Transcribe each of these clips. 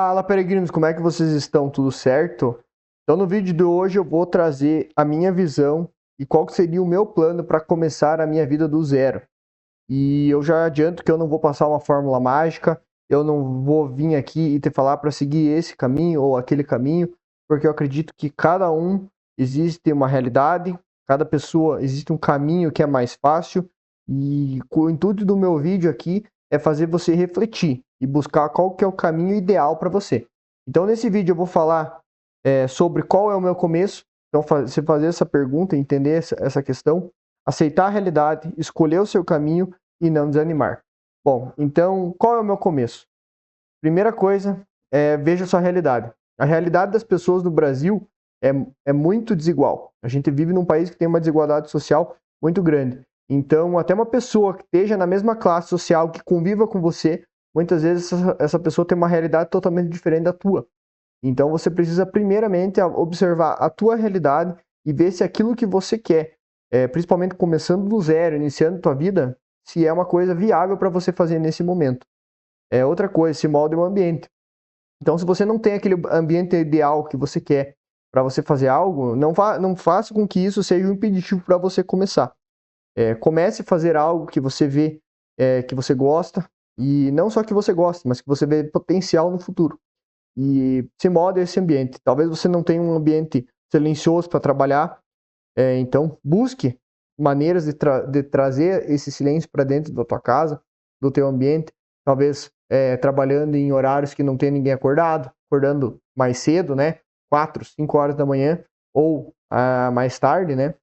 Fala, peregrinos, como é que vocês estão? Tudo certo? Então, no vídeo de hoje eu vou trazer a minha visão e qual que seria o meu plano para começar a minha vida do zero. E eu já adianto que eu não vou passar uma fórmula mágica, eu não vou vir aqui e te falar para seguir esse caminho ou aquele caminho, porque eu acredito que cada um existe uma realidade, cada pessoa existe um caminho que é mais fácil, e o intuito do meu vídeo aqui é fazer você refletir e buscar qual que é o caminho ideal para você. Então, nesse vídeo eu vou falar sobre qual é o meu começo. Então, você fazer essa pergunta, entender essa questão, aceitar a realidade, escolher o seu caminho e não desanimar. Bom, então, qual é o meu começo? Primeira coisa, veja sua realidade. A realidade das pessoas no Brasil é muito desigual. A gente vive num país que tem uma desigualdade social muito grande. Então, até uma pessoa que esteja na mesma classe social, que conviva com você, muitas vezes essa pessoa tem uma realidade totalmente diferente da tua. Então, você precisa primeiramente observar a tua realidade e ver se aquilo que você quer, principalmente começando do zero, iniciando a tua vida, se é uma coisa viável para você fazer nesse momento. Outra coisa, se molde o ambiente. Então, se você não tem aquele ambiente ideal que você quer para você fazer algo, não faça com que isso seja um impeditivo para você começar. Comece a fazer algo que você vê que você gosta, e não só que você gosta, mas que você vê potencial no futuro. E se molde esse ambiente. Talvez você não tenha um ambiente silencioso para trabalhar, então busque maneiras de trazer esse silêncio para dentro da tua casa, do teu ambiente. Talvez trabalhando em horários que não tem ninguém acordado, acordando mais cedo, né? 4, 5 horas da manhã, ou mais tarde, né?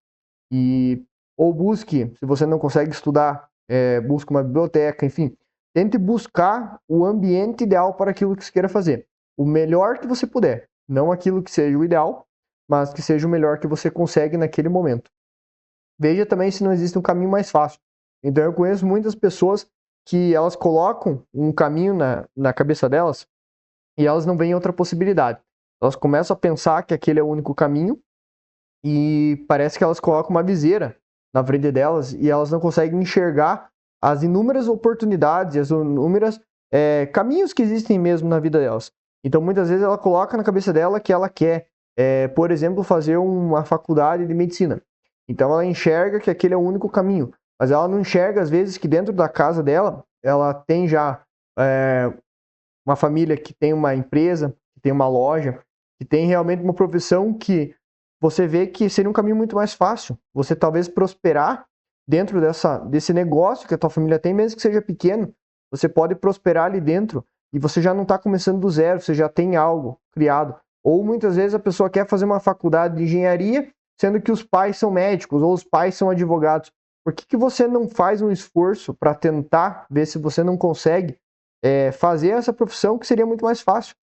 Ou busque, se você não consegue estudar, busque uma biblioteca, enfim. Tente buscar o ambiente ideal para aquilo que você queira fazer. O melhor que você puder. Não aquilo que seja o ideal, mas que seja o melhor que você consegue naquele momento. Veja também se não existe um caminho mais fácil. Então eu conheço muitas pessoas que elas colocam um caminho na cabeça delas e elas não veem outra possibilidade. Elas começam a pensar que aquele é o único caminho e parece que elas colocam uma viseira na frente delas e elas não conseguem enxergar as inúmeras oportunidades, as inúmeras caminhos que existem mesmo na vida delas. Então muitas vezes ela coloca na cabeça dela que ela quer, por exemplo, fazer uma faculdade de medicina. Então ela enxerga que aquele é o único caminho, mas ela não enxerga às vezes que dentro da casa dela ela tem já uma família que tem uma empresa, que tem uma loja, que tem realmente uma profissão que você vê que seria um caminho muito mais fácil. Você talvez prosperar dentro desse negócio que a tua família tem, mesmo que seja pequeno, você pode prosperar ali dentro e você já não está começando do zero, você já tem algo criado. Ou muitas vezes a pessoa quer fazer uma faculdade de engenharia, sendo que os pais são médicos ou os pais são advogados. Por que você não faz um esforço para tentar ver se você não consegue fazer essa profissão que seria muito mais fácil?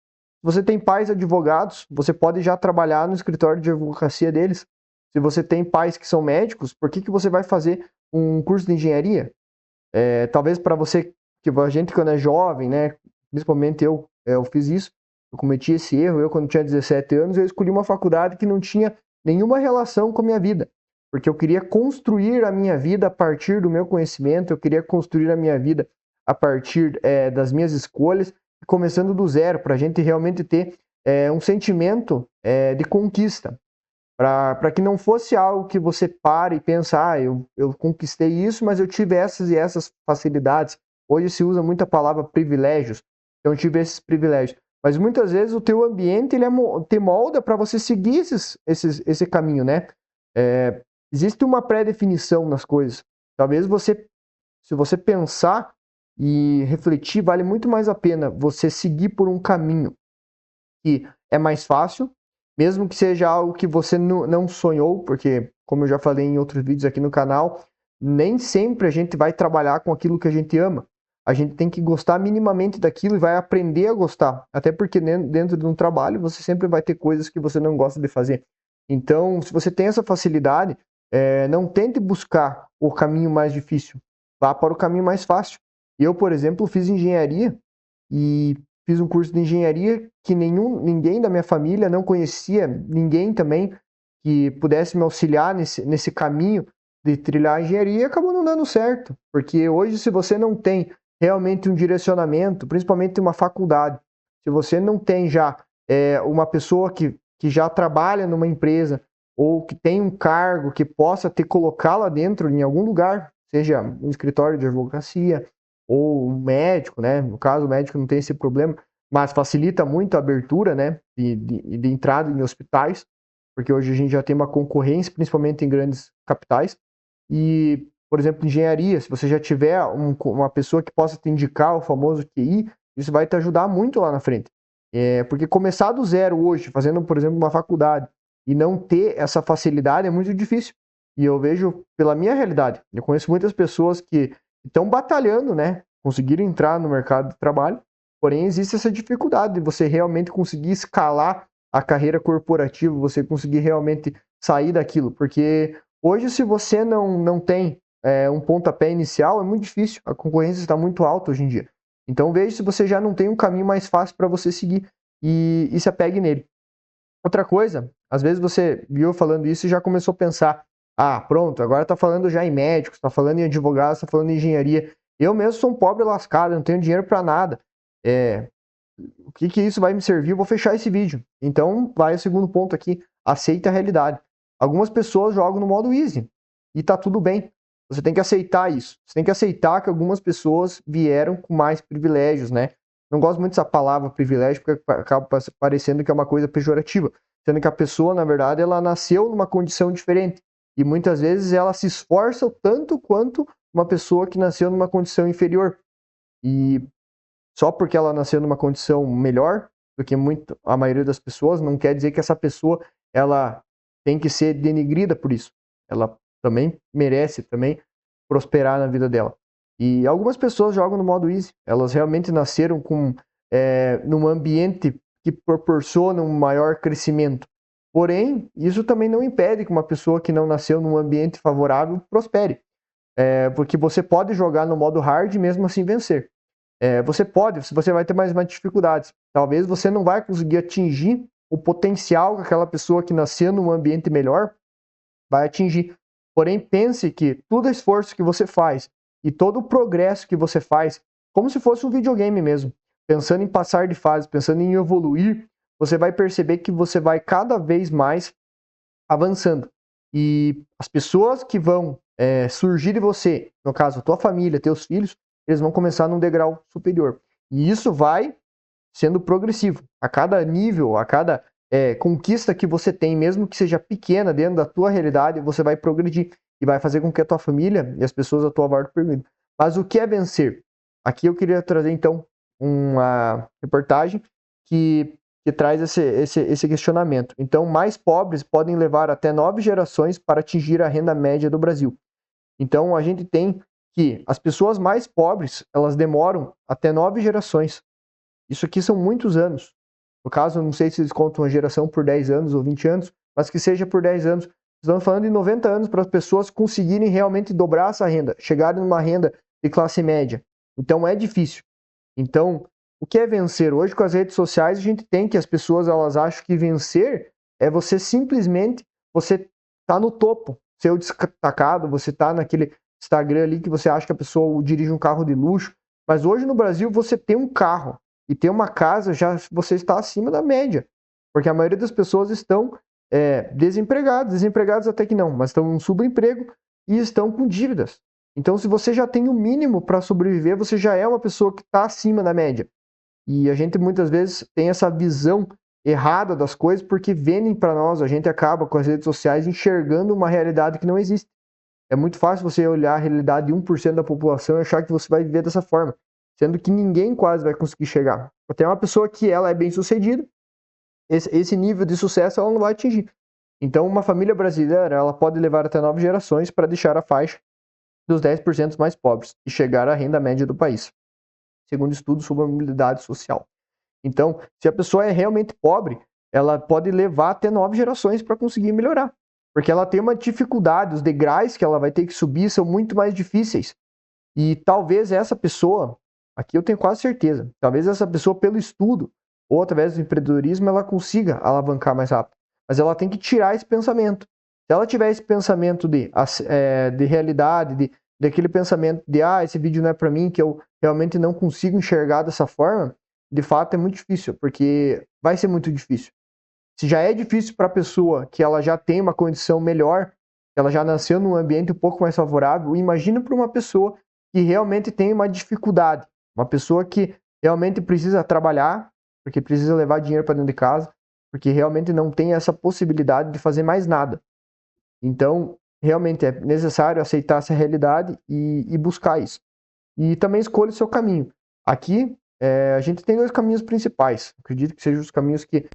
Você tem pais advogados, você pode já trabalhar no escritório de advocacia deles. Se você tem pais que são médicos, por que você vai fazer um curso de engenharia? Talvez para você, que a gente quando é jovem, né, principalmente eu fiz isso, eu cometi esse erro. Eu, quando tinha 17 anos, eu escolhi uma faculdade que não tinha nenhuma relação com a minha vida, porque eu queria construir a minha vida a partir do meu conhecimento, eu queria construir a minha vida a partir das minhas escolhas, começando do zero, para a gente realmente ter um sentimento de conquista, para que não fosse algo que você pare e pense, eu conquistei isso, mas eu tive essas e essas facilidades. Hoje se usa muito a palavra privilégios, então eu tive esses privilégios. Mas muitas vezes o teu ambiente ele te molda para você seguir esse caminho, né? Existe uma pré-definição nas coisas. Talvez você, se você pensar e refletir, vale muito mais a pena você seguir por um caminho que é mais fácil, mesmo que seja algo que você não sonhou, porque, como eu já falei em outros vídeos aqui no canal, nem sempre a gente vai trabalhar com aquilo que a gente ama. A gente tem que gostar minimamente daquilo e vai aprender a gostar. Até porque dentro de um trabalho você sempre vai ter coisas que você não gosta de fazer. Então, se você tem essa facilidade, não tente buscar o caminho mais difícil. Vá para o caminho mais fácil. Eu, por exemplo, fiz engenharia e fiz um curso de engenharia que ninguém da minha família, não conhecia ninguém também que pudesse me auxiliar nesse caminho de trilhar a engenharia, e acabou não dando certo. Porque hoje, se você não tem realmente um direcionamento, principalmente uma faculdade, se você não tem já uma pessoa que já trabalha numa empresa ou que tem um cargo que possa te colocar lá dentro em algum lugar, seja um escritório de advocacia ou um médico, né? No caso, o médico não tem esse problema, mas facilita muito a abertura, né? De entrada em hospitais, porque hoje a gente já tem uma concorrência, principalmente em grandes capitais. E, por exemplo, engenharia, se você já tiver uma pessoa que possa te indicar o famoso QI, isso vai te ajudar muito lá na frente. Porque começar do zero hoje, fazendo, por exemplo, uma faculdade, e não ter essa facilidade é muito difícil. E eu vejo pela minha realidade. Eu conheço muitas pessoas que estão batalhando, né? Conseguiram entrar no mercado de trabalho, porém existe essa dificuldade de você realmente conseguir escalar a carreira corporativa, você conseguir realmente sair daquilo. Porque hoje, se você não tem um pontapé inicial, é muito difícil. A concorrência está muito alta hoje em dia. Então veja se você já não tem um caminho mais fácil para você seguir e se apegue nele. Outra coisa, às vezes você viu falando isso e já começou a pensar, pronto, agora tá falando já em médicos, tá falando em advogados, tá falando em engenharia. Eu mesmo sou um pobre lascado, não tenho dinheiro para nada. O que isso vai me servir? Eu vou fechar esse vídeo. Então, vai o segundo ponto aqui, aceita a realidade. Algumas pessoas jogam no modo easy e tá tudo bem. Você tem que aceitar isso. Você tem que aceitar que algumas pessoas vieram com mais privilégios, né? Não gosto muito dessa palavra privilégio, porque acaba parecendo que é uma coisa pejorativa. Sendo que a pessoa, na verdade, ela nasceu numa condição diferente. E muitas vezes ela se esforça tanto quanto uma pessoa que nasceu numa condição inferior. E só porque ela nasceu numa condição melhor do que a maioria das pessoas, não quer dizer que essa pessoa ela tem que ser denigrida por isso. Ela também merece prosperar na vida dela. E algumas pessoas jogam no modo easy. Elas realmente nasceram num ambiente que proporciona um maior crescimento. Porém, isso também não impede que uma pessoa que não nasceu num ambiente favorável prospere. Porque você pode jogar no modo hard e mesmo assim vencer. Você vai ter mais dificuldades. Talvez você não vai conseguir atingir o potencial que aquela pessoa que nasceu num ambiente melhor vai atingir. Porém, pense que todo esforço que você faz e todo o progresso que você faz, como se fosse um videogame mesmo, pensando em passar de fase, pensando em evoluir, você vai perceber que você vai cada vez mais avançando. E as pessoas que vão surgir de você, no caso, a tua família, teus filhos, eles vão começar num degrau superior. E isso vai sendo progressivo. A cada nível, a cada conquista que você tem, mesmo que seja pequena dentro da tua realidade, você vai progredir e vai fazer com que a tua família e as pessoas à tua volta perguntem. Mas o que é vencer? Aqui eu queria trazer, então, uma reportagem que traz esse questionamento. Então, mais pobres podem levar até 9 gerações para atingir a renda média do Brasil. Então, a gente tem que as pessoas mais pobres, elas demoram até 9 gerações. Isso aqui são muitos anos. No caso, eu não sei se eles contam uma geração por 10 anos ou 20 anos, mas que seja por 10 anos. Estamos falando de 90 anos para as pessoas conseguirem realmente dobrar essa renda, chegarem numa renda de classe média. Então, é difícil. Então, o que é vencer? Hoje, com as redes sociais, a gente tem que as pessoas elas acham que vencer é você simplesmente, você tá no topo, ser o destacado, você tá naquele Instagram ali que você acha que a pessoa dirige um carro de luxo. Mas hoje no Brasil, você tem um carro e ter uma casa, já você está acima da média. Porque a maioria das pessoas estão desempregados até que não, mas estão em subemprego e estão com dívidas. Então, se você já tem o mínimo para sobreviver, você já é uma pessoa que está acima da média. E a gente muitas vezes tem essa visão errada das coisas porque vendem para nós, a gente acaba com as redes sociais enxergando uma realidade que não existe. É muito fácil você olhar a realidade de 1% da população e achar que você vai viver dessa forma, sendo que ninguém quase vai conseguir chegar. Até uma pessoa que ela é bem-sucedida, esse nível de sucesso ela não vai atingir. Então, uma família brasileira ela pode levar até 9 gerações para deixar a faixa dos 10% mais pobres e chegar à renda média do país, segundo estudos sobre a mobilidade social. Então, se a pessoa é realmente pobre, ela pode levar até 9 gerações para conseguir melhorar, porque ela tem uma dificuldade, os degraus que ela vai ter que subir são muito mais difíceis. E talvez essa pessoa, aqui eu tenho quase certeza, talvez essa pessoa pelo estudo ou através do empreendedorismo ela consiga alavancar mais rápido, mas ela tem que tirar esse pensamento. Se ela tiver esse pensamento de realidade, daquele pensamento de esse vídeo não é para mim, que eu realmente não consigo enxergar dessa forma, de fato é muito difícil, porque vai ser muito difícil. Se já é difícil para a pessoa que ela já tem uma condição melhor, ela já nasceu num ambiente um pouco mais favorável, imagina para uma pessoa que realmente tem uma dificuldade, uma pessoa que realmente precisa trabalhar, porque precisa levar dinheiro para dentro de casa, porque realmente não tem essa possibilidade de fazer mais nada. Então, realmente é necessário aceitar essa realidade e buscar isso. E também escolha o seu caminho. Aqui, a gente tem dois caminhos principais. Acredito que sejam os caminhos que